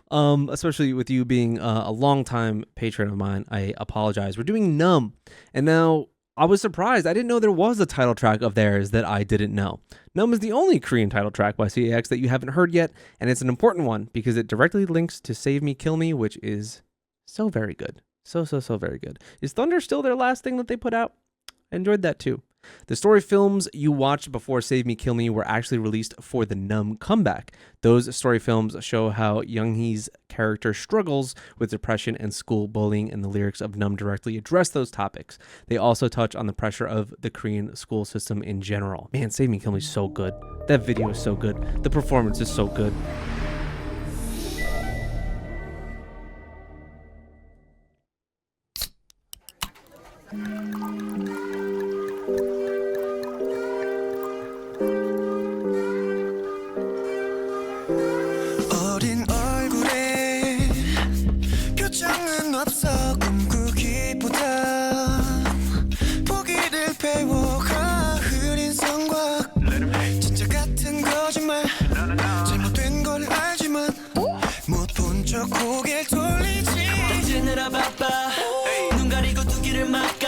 Especially with you being a longtime patron of mine, I apologize. We're doing Numb, and now I was surprised. I didn't know there was a title track of theirs that I didn't know. Numb is the only Korean title track by CIX that you haven't heard yet, and it's an important one because it directly links to Save Me, Kill Me, which is so very good. So very good. Is Thunder still their last thing that they put out? I enjoyed that too. The story films you watched before Save Me, Kill Me were actually released for the Numb comeback. Those story films show how Younghee's character struggles with depression and school bullying, and the lyrics of Numb directly address those topics. They also touch on the pressure of the Korean school system in general. Man, Save Me, Kill Me is so good. That video is so good. The performance is so good. 어린 얼굴에 표정은 없어 꿈꾸기보다 포기를 배워가 흐린 성곽 진짜 같은 거짓말 잘못된 걸 알지만 못 본 척 고개를 돌리지 이제느라 바빠 눈 가리고 두 귀를 막아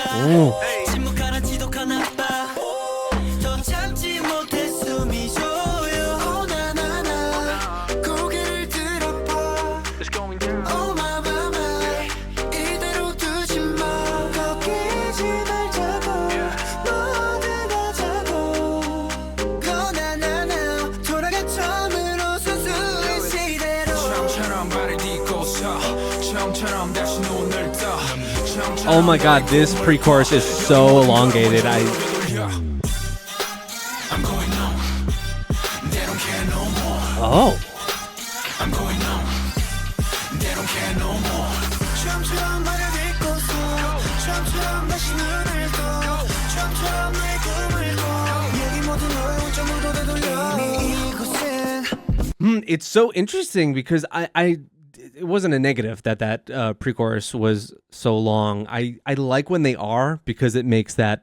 침묵하나 지독한 아빠 더 참지 못해 숨이 조여 나나나 고개를 들어봐 Oh my my my 이대로 두지 마 꺾이지 말자고 뭐든 하자고 Go 나나나 돌아가 처음으로 순수한 시대로 처음처럼 발을 딛고서 처음처럼 다시 눈을 떠 처음 Oh my god, this pre-chorus is so elongated. I'm going numb. They don't care no more. Oh. I'm going numb. They don't care no more. 처음처럼 말을 읽고서 처음처럼 다시 눈을 떠 처음처럼 내 꿈을 꿔 여기 모든 너의 오점으로 되돌려 이미 이곳은 It's so interesting because it wasn't a negative that pre-chorus was so long. I like when they are because it makes the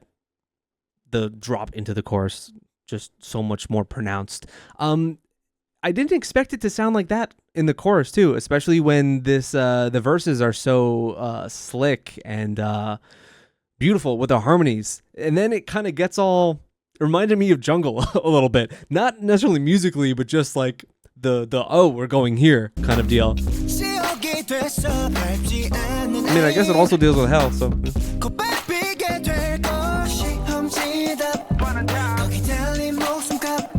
drop into the chorus just so much more pronounced. I didn't expect it to sound like that in the chorus too, especially when the verses are so slick and beautiful with the harmonies. And then it kind of gets all reminded me of Jungle a little bit. Not necessarily musically, but just like the oh, we're going here kind of deal. 지옥이 됐어 밟지 않는 I mean, I guess it also deals with hell, so. 밟히게 될 것이 험지다 거기 달린 목숨값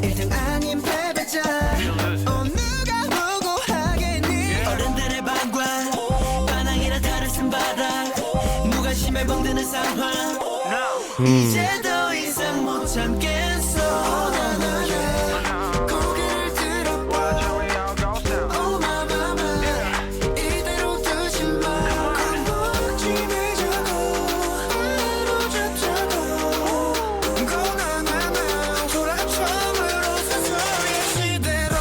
1등 아닌 패배자 누가 보고 하겠니 어른들의 방관 반항이라 다를 쓴 바닥 무관심에 멍드는 상황 이제 더 이상 못 참겠어 고개를 들어봐 Oh my mama 이대로 두지 마 겁먹지 말자고 하루 잡자고 건강하나 돌아 처음으로 스스로의 시대로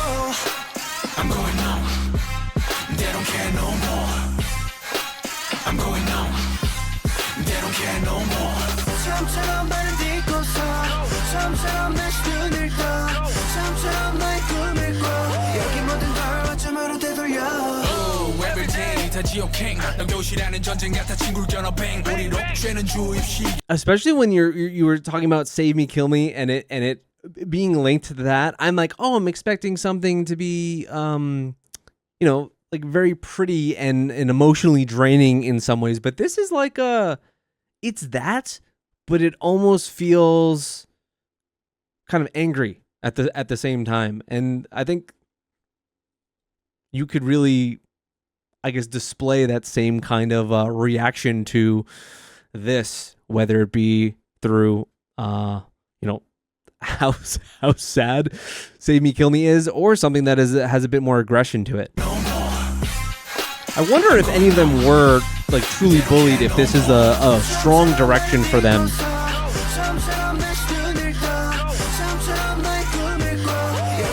I'm going numb. They don't care no more. I'm going numb. They don't care no more. 처음처럼 말을 딛고서 처음처럼 다시 눈을 떠 처음처럼 나의 꿈을 꿔 여기 모든 걸 어쩌므로 되돌려 Oh, every day 다 지옥행. 넌 교실하는 전쟁 같아 친구를 겨눠뱅. 우리로 죄는 주입시. Especially when you were talking about Save Me, Kill Me, and it being linked to that, I'm like, oh, I'm expecting something to be, like very pretty and emotionally draining in some ways. But this is like it's that, but it almost feels kind of angry at the same time. And I think you could really, I guess, display that same kind of reaction to this, whether it be through, how sad Save Me, Kill Me is, or something that has a bit more aggression to it. I wonder if any of them were like truly bullied, if this is a strong direction for them.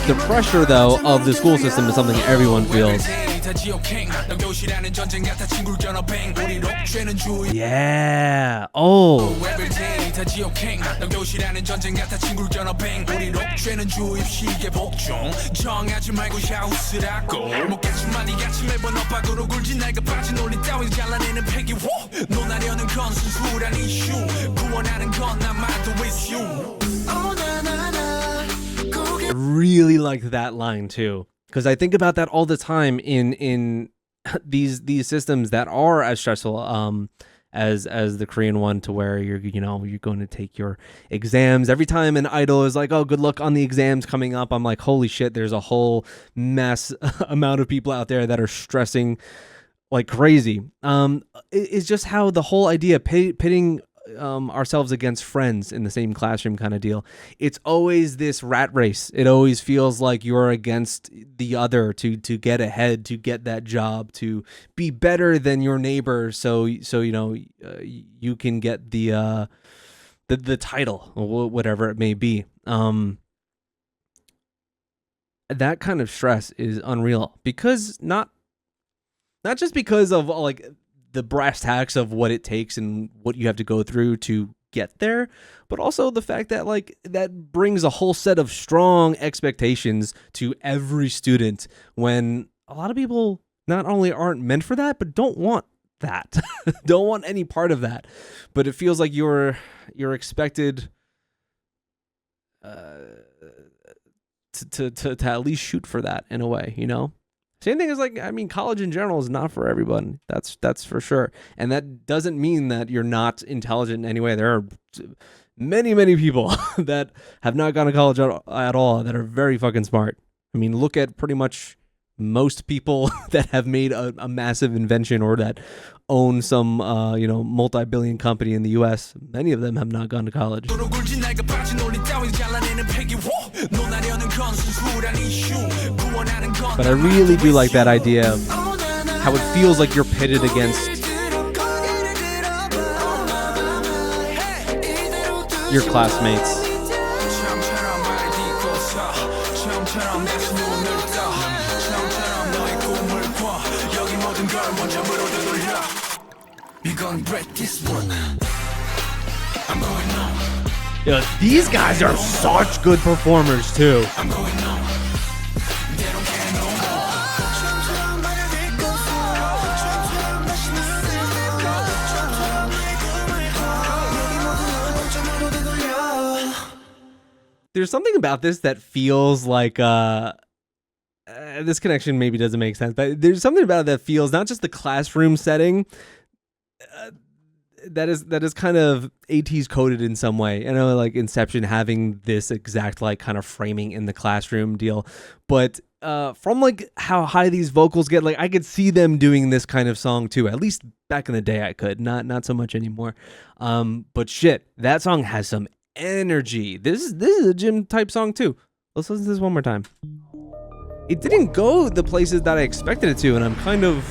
The pressure, though, of the school system is something everyone feels. Yeah. Oh. I really liked that line too, because I think about that all the time in these systems that are as stressful as the Korean one, to where you're going to take your exams. Every time an idol is like, oh, good luck on the exams coming up, I'm like, holy shit, there's a whole mass amount of people out there that are stressing like crazy. It's just how the whole idea pitting ourselves against friends in the same classroom kind of deal. It's always this rat race. It always feels like you're against the other to get ahead, to get that job, to be better than your neighbor, so you can get the title or whatever it may be. That kind of stress is unreal, because not just because of like the brass tacks of what it takes and what you have to go through to get there, but also the fact that like that brings a whole set of strong expectations to every student, when a lot of people not only aren't meant for that, but don't want that, don't want any part of that. But it feels like you're expected to at least shoot for that in a way, Same thing as college in general is not for everyone. That's for sure. And that doesn't mean that you're not intelligent in any way. There are many, many people that have not gone to college at all that are very fucking smart. I mean, look at pretty much most people that have made a massive invention or that own some multi-billion company in the US, many of them have not gone to college. But I really do like that idea of how it feels like you're pitted against your classmates. Yo, these guys are such good performers too. There's something about this that feels like this connection maybe doesn't make sense, but there's something about it that feels not just the classroom setting that is kind of 80s coded in some way. I know like Inception having this exact like kind of framing in the classroom deal, but from like how high these vocals get, like I could see them doing this kind of song too. At least back in the day I could, not so much anymore. But shit, that song has some energy. This is a gym type song too. Let's listen to this one more time. It didn't go the places that I expected it to, and I'm kind of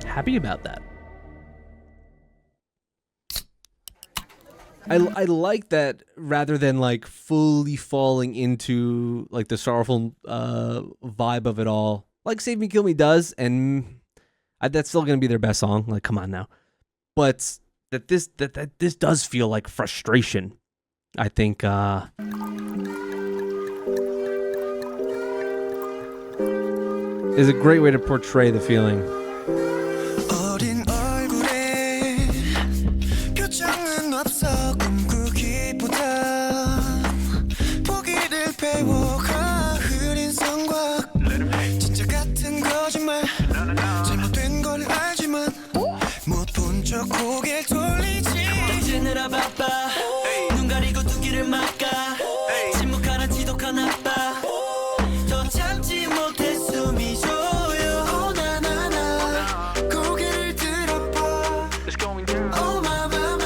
happy about that. I like that rather than like fully falling into like the sorrowful vibe of it all, like Save Me Kill Me does, and that's still gonna be their best song. Like, come on now, but that this does feel like frustration. I think is a great way to portray the feeling.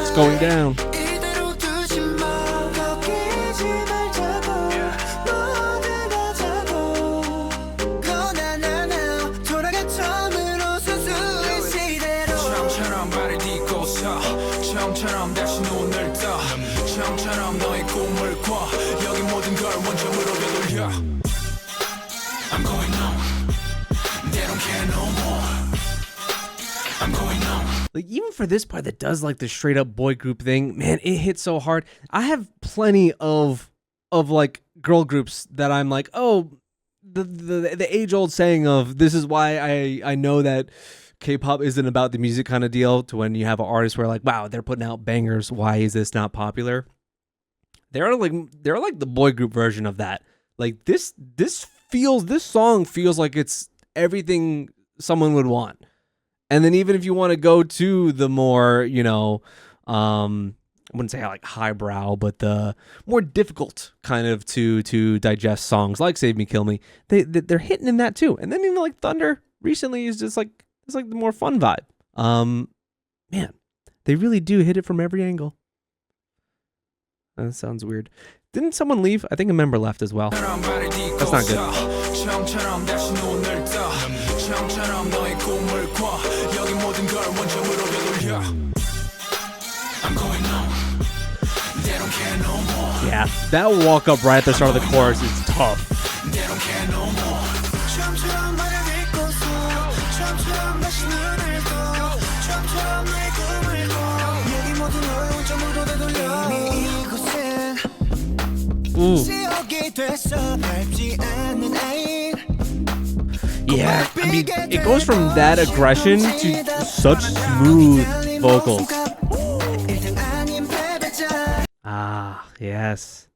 It's going down. Like even for this part that does like the straight up boy group thing, man, it hits so hard. I have plenty of like girl groups that I'm like, oh, the age old saying of this is why I know that K-pop isn't about the music kind of deal, to when you have an artist where like, wow, they're putting out bangers, why is this not popular? They're like the boy group version of that. Like this song feels like it's everything someone would want. And then even if you want to go to the more, I wouldn't say like highbrow, but the more difficult kind of to digest songs like Save Me Kill Me, they're hitting in that too. And then even like Thunder recently is just like, it's like the more fun vibe. Man, they really do hit it from every angle. That sounds weird. Didn't someone leave? I think a member left as well. That's not good. Yeah, that walk up right at the start of the chorus is tough. Ooh. Yeah, I mean, it goes from that aggression to such smooth vocals. Ah, yes.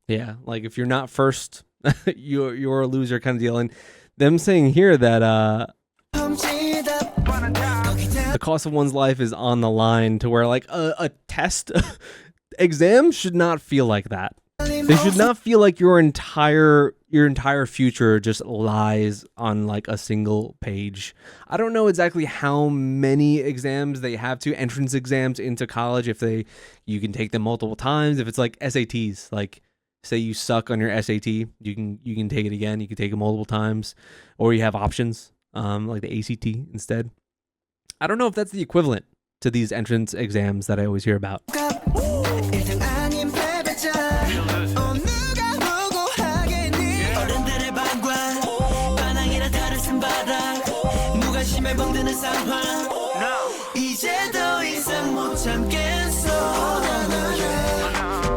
Yeah, like if you're not first, you're a loser kind of deal. And them saying here that 훔치다 the cost of one's life is on the line, to where like a test exam should not feel like that. They should not feel like your entire future just lies on like a single page. I don't know exactly how many exams they have to, entrance exams into college, if you can take them multiple times. If it's like SATs, like say you suck on your SAT, you can take it again, you can take it multiple times, or you have options like the ACT instead. I don't know if that's the equivalent to these entrance exams that I always hear about. 1등 아닌 패배자 누가 보고 하겠니 어른들의 방관 반항이라 다를 쓴 바닥 무관심에 멍드는 상황 이제 더 이상 못 참겠어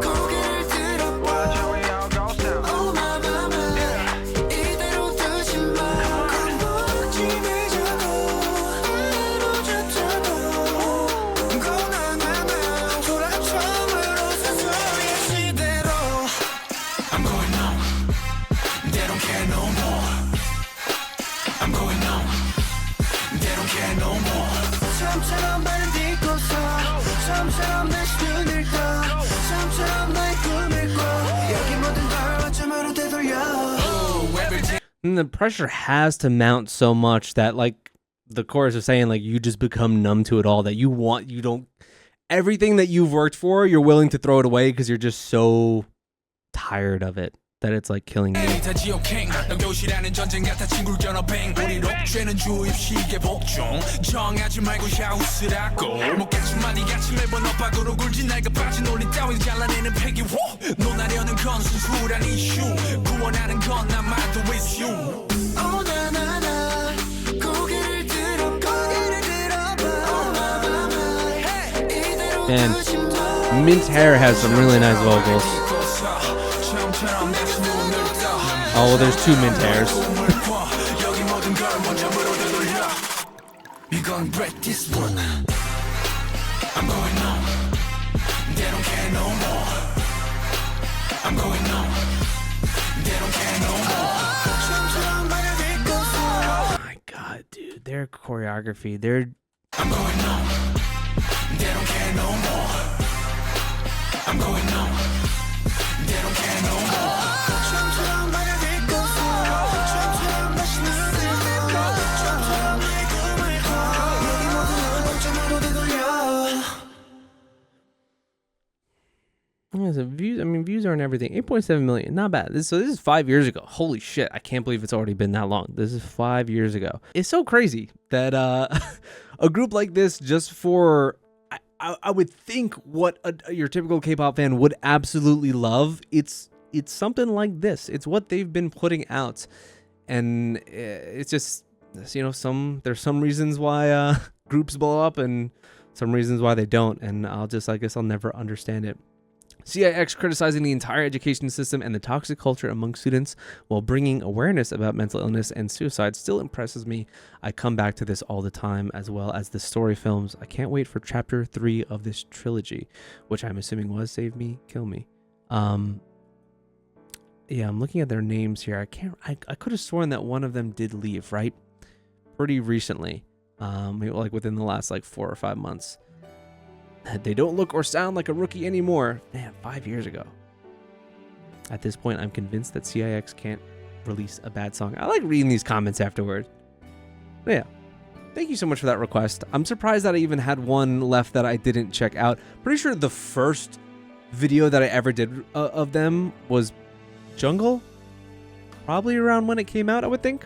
고개를 들어봐 Oh my mama 이대로 두지 마 겁먹지내자고 외로워졌다고 고난하나 돌아가 처음으로 스스로의 시대로 I'm going numb They don't care no more I'm going numb They don't care no more 처음처럼 발을 딛고서 처음처럼 다시 눈을 떠 처음처럼 나의 꿈을 꿔 여기 모든 걸 어쩌면 되돌려 And the pressure has to mount so much that, like the chorus is saying, like you just become numb to it all, that you don't, everything that you've worked for, you're willing to throw it away because you're just so tired of it that it's like killing you. 다 지옥행 너 교실하는 전쟁 같아 친구를 겨눠뱅 우리 록죄는 주입식의 복종 정하지 말고 샤우스라고 못겠지만 니같이 매번 엇박으로 굴지 날가 빠진 올린 따윈 잘라내는 패기워 논하려는 건 순수한 이슈 구원하는 건 아마도 with you Oh na na na 고개를 들어봐 Oh my mama 이대로 And 두지 마 Mint Hair has some really nice vocals. 처음처럼 다시 눈을 떠 Oh, well, there's two Mint Hairs. 여기 모든 걸 원점으로 되돌려 We gon' break this one I'm going numb They don't care no more I'm going numb They don't care no more 처음처럼 발을 딛고서 Oh my god, dude, their choreography, their I'm going numb They don't care no more I'm going numb They don't care no more 처음처럼 발을 딛고서 처음처럼 다시 눈을 떠 처음처럼 나의 꿈을 꿔 여기 모든 걸 원점으로 되돌려 Yeah, so views. I mean, views aren't everything. 8.7 million, not bad. This is 5 years ago. Holy shit! I can't believe it's already been that long. This is 5 years ago. It's so crazy that a group like this, just for I would think what your typical K-pop fan would absolutely love. It's something like this. It's what they've been putting out, and it's just, you know, there's some reasons why groups blow up and some reasons why they don't, and I guess I'll never understand it. CIX criticizing the entire education system and the toxic culture among students while bringing awareness about mental illness and suicide still impresses me. I come back to this all the time, as well as the story films. I can't wait for chapter 3 of this trilogy, which I'm assuming was Save Me, Kill Me. Yeah, I'm looking at their names here. I could have sworn that one of them did leave, right? Pretty recently. Maybe like within the last like 4 or 5 months. They don't look or sound like a rookie anymore. Man, 5 years ago. At this point, I'm convinced that CIX can't release a bad song. I like reading these comments afterward. But yeah, thank you so much for that request. I'm surprised that I even had one left that I didn't check out. Pretty sure the first video that I ever did of them was Jungle. Probably around when it came out, I would think.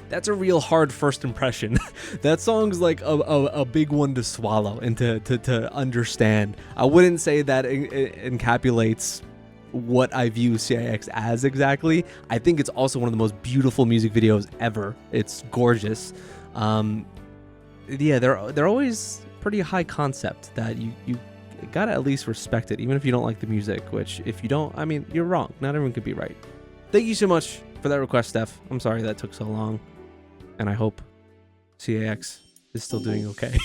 That's a real hard first impression. That song's like a big one to swallow and to understand. I wouldn't say that encapsulates what I view CIX as exactly. I think it's also one of the most beautiful music videos ever. It's gorgeous. Yeah, they're always pretty high concept that you gotta at least respect it, even if you don't like the music, which if you don't, I mean, you're wrong. Not everyone could be right. Thank you so much for that request, Steph. I'm sorry that took so long. And I hope CIX is still doing okay.